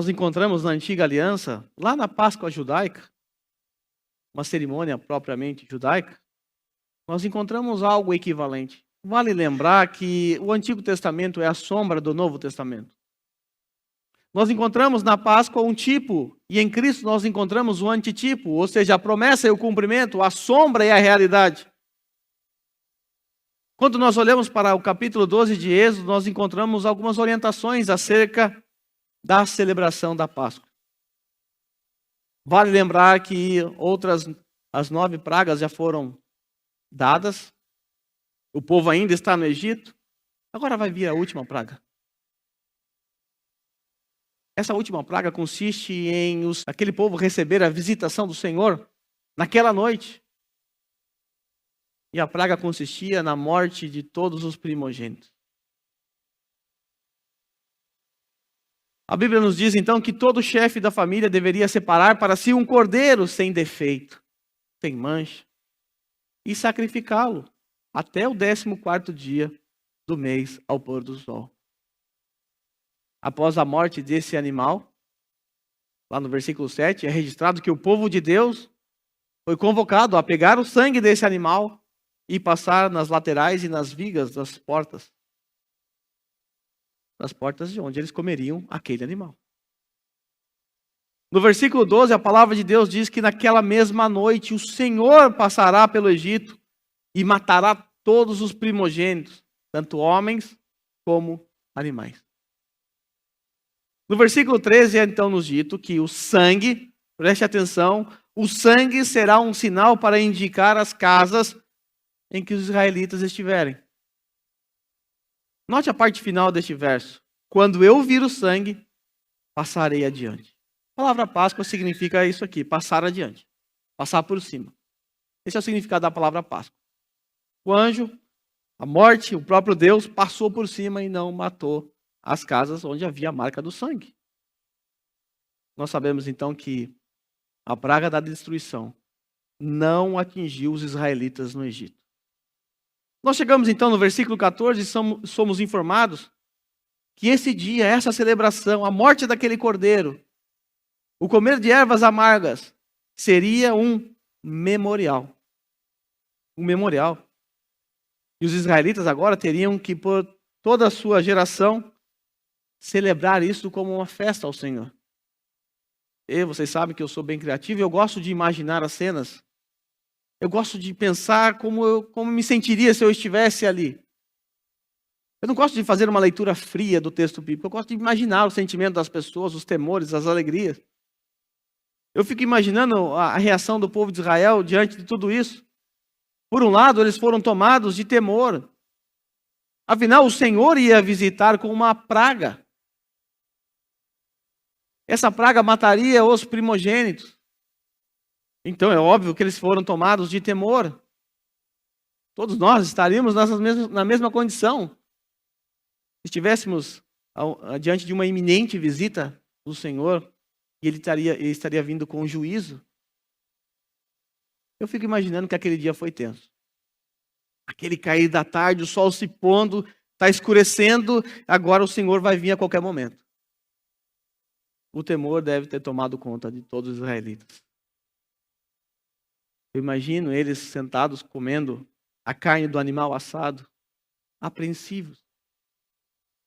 nós encontramos na antiga aliança, lá na Páscoa judaica, uma cerimônia propriamente judaica, nós encontramos algo equivalente. Vale lembrar que o Antigo Testamento é a sombra do Novo Testamento. Nós encontramos na Páscoa um tipo, e em Cristo nós encontramos o antitipo, ou seja, a promessa e o cumprimento, a sombra e a realidade. Quando nós olhamos para o capítulo 12 de Êxodo, nós encontramos algumas orientações acerca da celebração da Páscoa. Vale lembrar que as 9 pragas já foram dadas, o povo ainda está no Egito, agora vai vir a última praga. Essa última praga consiste em aquele povo receber a visitação do Senhor naquela noite. E a praga consistia na morte de todos os primogênitos. A Bíblia nos diz então que todo chefe da família deveria separar para si um cordeiro sem defeito, sem mancha, e sacrificá-lo até o 14º dia do mês ao pôr do sol. Após a morte desse animal, lá no versículo 7, é registrado que o povo de Deus foi convocado a pegar o sangue desse animal e passar nas laterais e nas vigas das portas de onde eles comeriam aquele animal. No versículo 12, a palavra de Deus diz que naquela mesma noite o Senhor passará pelo Egito e matará todos os primogênitos, tanto homens como animais. No versículo 13 é então nos dito que o sangue, preste atenção, o sangue será um sinal para indicar as casas em que os israelitas estiverem. Note a parte final deste verso. Quando eu vir o sangue, passarei adiante. A palavra Páscoa significa isso aqui, passar adiante, passar por cima. Esse é o significado da palavra Páscoa. O anjo, a morte, o próprio Deus passou por cima e não matou as casas onde havia a marca do sangue. Nós sabemos então que a praga da destruição não atingiu os israelitas no Egito. Nós chegamos então no versículo 14 e somos informados que esse dia, essa celebração, a morte daquele cordeiro, o comer de ervas amargas, seria um memorial. Um memorial. E os israelitas agora teriam que, por toda a sua geração, celebrar isso como uma festa ao Senhor. Vocês sabem que eu sou bem criativo e eu gosto de imaginar as cenas. Eu gosto de pensar como me sentiria se eu estivesse ali. Eu não gosto de fazer uma leitura fria do texto bíblico. Eu gosto de imaginar o sentimento das pessoas, os temores, as alegrias. Eu fico imaginando a reação do povo de Israel diante de tudo isso. Por um lado, eles foram tomados de temor. Afinal, o Senhor ia visitar com uma praga. Essa praga mataria os primogênitos. Então é óbvio que eles foram tomados de temor. Todos nós estaríamos na mesma condição. Se estivéssemos diante de uma iminente visita do Senhor, e ele estaria vindo com juízo. Eu fico imaginando que aquele dia foi tenso. Aquele cair da tarde, o sol se pondo, está escurecendo, agora o Senhor vai vir a qualquer momento. O temor deve ter tomado conta de todos os israelitas. Eu imagino eles sentados comendo a carne do animal assado, apreensivos,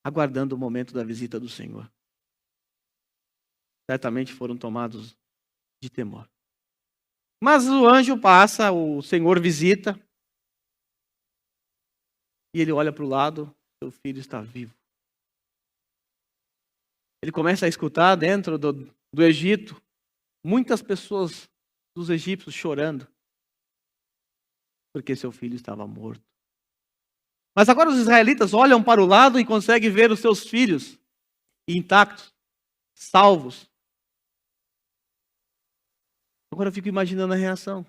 aguardando o momento da visita do Senhor. Certamente foram tomados de temor. Mas o anjo passa, o Senhor visita, e ele olha para o lado, seu filho está vivo. Ele começa a escutar dentro do Egito, muitas pessoas dos egípcios chorando, porque seu filho estava morto. Mas agora os israelitas olham para o lado e conseguem ver os seus filhos intactos, salvos. Agora eu fico imaginando a reação.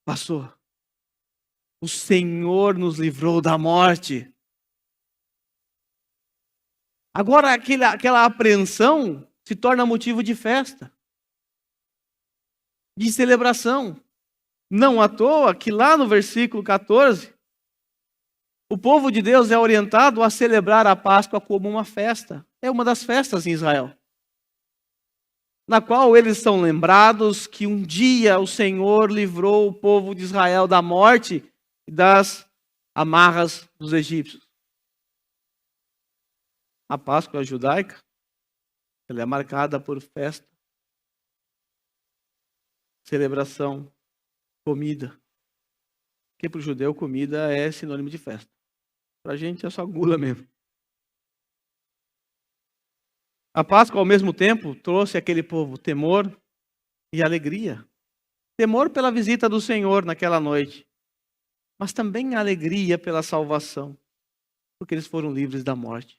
Passou. O Senhor nos livrou da morte. Agora aquela apreensão se torna motivo de festa, de celebração. Não à toa que lá no versículo 14, o povo de Deus é orientado a celebrar a Páscoa como uma festa, é uma das festas em Israel, na qual eles são lembrados que um dia o Senhor livrou o povo de Israel da morte e das amarras dos egípcios. A Páscoa judaica, ela é marcada por festa, celebração, comida. Porque para o judeu comida é sinônimo de festa. Para a gente é só gula mesmo. A Páscoa, ao mesmo tempo, trouxe àquele povo temor e alegria. Temor pela visita do Senhor naquela noite, mas também alegria pela salvação, porque eles foram livres da morte.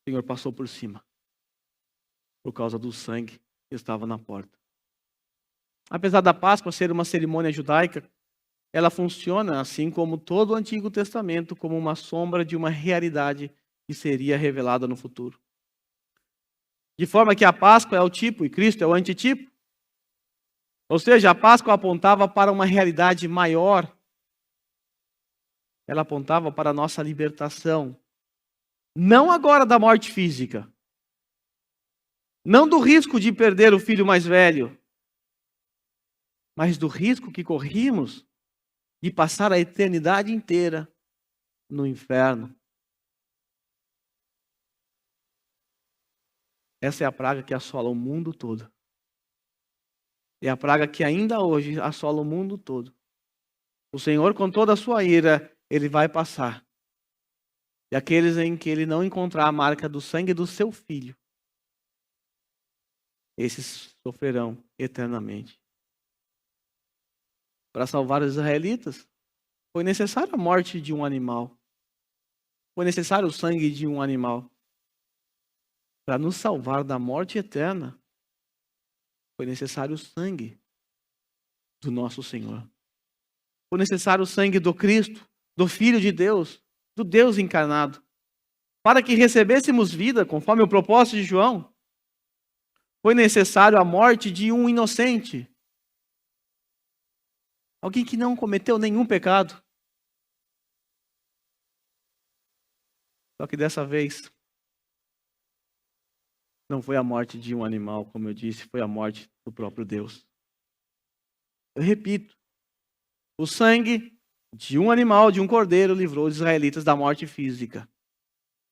O Senhor passou por cima, por causa do sangue que estava na porta. Apesar da Páscoa ser uma cerimônia judaica, ela funciona, assim como todo o Antigo Testamento, como uma sombra de uma realidade que seria revelada no futuro. De forma que a Páscoa é o tipo e Cristo é o antitipo. Ou seja, a Páscoa apontava para uma realidade maior. Ela apontava para a nossa libertação. Não agora da morte física. Não do risco de perder o filho mais velho. Mas do risco que corrimos de passar a eternidade inteira no inferno. Essa é a praga que assola o mundo todo. É a praga que ainda hoje assola o mundo todo. O Senhor, com toda a sua ira, Ele vai passar. E aqueles em que Ele não encontrar a marca do sangue do seu filho, esses sofrerão eternamente. Para salvar os israelitas, foi necessária a morte de um animal. Foi necessário o sangue de um animal. Para nos salvar da morte eterna, foi necessário o sangue do nosso Senhor. Foi necessário o sangue do Cristo, do Filho de Deus, do Deus encarnado. Para que recebêssemos vida, conforme o propósito de João, foi necessário a morte de um inocente. Alguém que não cometeu nenhum pecado. Só que dessa vez, não foi a morte de um animal, como eu disse, foi a morte do próprio Deus. Eu repito, o sangue de um animal, de um cordeiro, livrou os israelitas da morte física.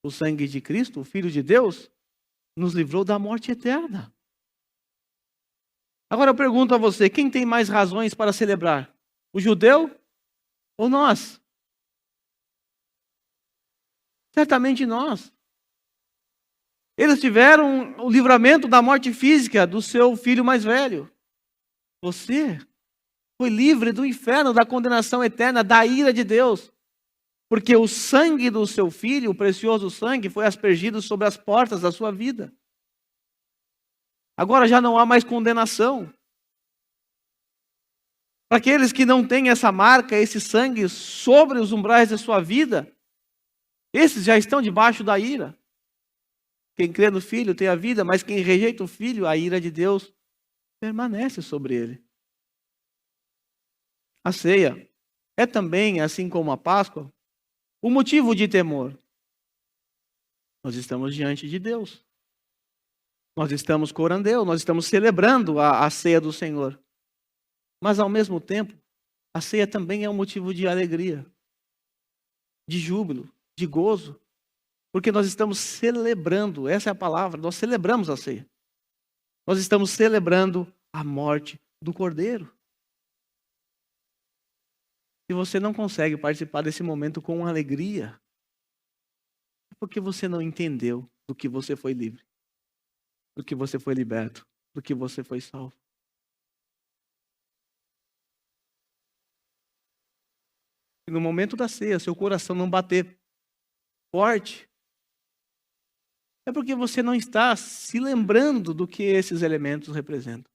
O sangue de Cristo, o Filho de Deus, nos livrou da morte eterna. Agora eu pergunto a você, quem tem mais razões para celebrar? O judeu ou nós? Certamente nós. Eles tiveram o livramento da morte física do seu filho mais velho. Você foi livre do inferno, da condenação eterna, da ira de Deus. Porque o sangue do seu filho, o precioso sangue, foi aspergido sobre as portas da sua vida. Agora já não há mais condenação. Para aqueles que não têm essa marca, esse sangue sobre os umbrais da sua vida, esses já estão debaixo da ira. Quem crê no Filho tem a vida, mas quem rejeita o Filho, a ira de Deus permanece sobre ele. A ceia é também, assim como a Páscoa, o motivo de temor. Nós estamos diante de Deus. Nós estamos corandeu, nós estamos celebrando a ceia do Senhor. Mas ao mesmo tempo, a ceia também é um motivo de alegria, de júbilo, de gozo. Porque nós estamos celebrando, essa é a palavra, nós celebramos a ceia. Nós estamos celebrando a morte do Cordeiro. Se você não consegue participar desse momento com alegria, é porque você não entendeu do que você foi livre, do que você foi liberto, do que você foi salvo. E no momento da ceia, seu coração não bater forte, é porque você não está se lembrando do que esses elementos representam.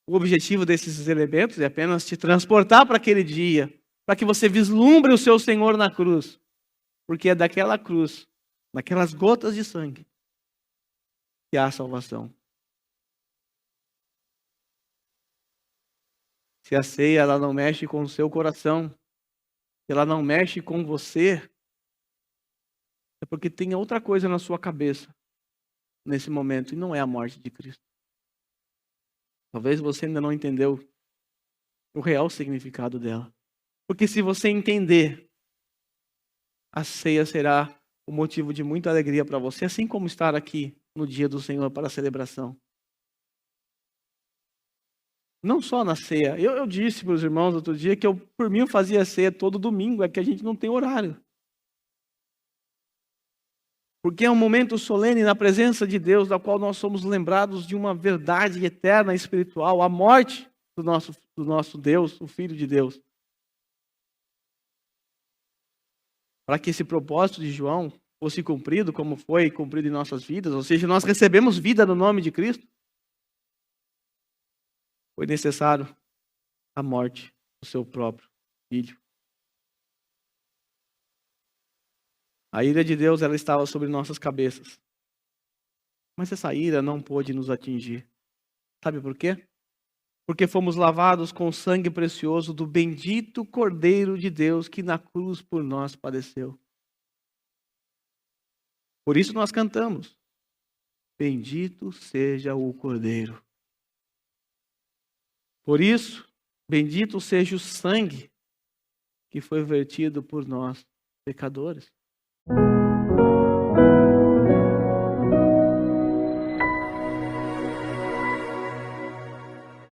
O objetivo desses elementos é apenas te transportar para aquele dia, para que você vislumbre o seu Senhor na cruz. Porque é daquela cruz, daquelas gotas de sangue, que há salvação. Se a ceia ela não mexe com o seu coração, se ela não mexe com você, é porque tem outra coisa na sua cabeça nesse momento, e não é a morte de Cristo. Talvez você ainda não entendeu o real significado dela. Porque se você entender, a ceia será o motivo de muita alegria para você, assim como estar aqui no dia do Senhor para a celebração. Não só na ceia. Eu disse para os irmãos outro dia que por mim eu fazia ceia todo domingo, é que a gente não tem horário. Porque é um momento solene na presença de Deus, da qual nós somos lembrados de uma verdade eterna espiritual, a morte do nosso Deus, o Filho de Deus. Para que esse propósito de João fosse cumprido, como foi cumprido em nossas vidas, ou seja, nós recebemos vida no nome de Cristo, foi necessário a morte do seu próprio Filho. A ira de Deus, ela estava sobre nossas cabeças. Mas essa ira não pôde nos atingir. Sabe por quê? Porque fomos lavados com o sangue precioso do bendito Cordeiro de Deus que na cruz por nós padeceu. Por isso nós cantamos: bendito seja o Cordeiro. Por isso, bendito seja o sangue que foi vertido por nós, pecadores.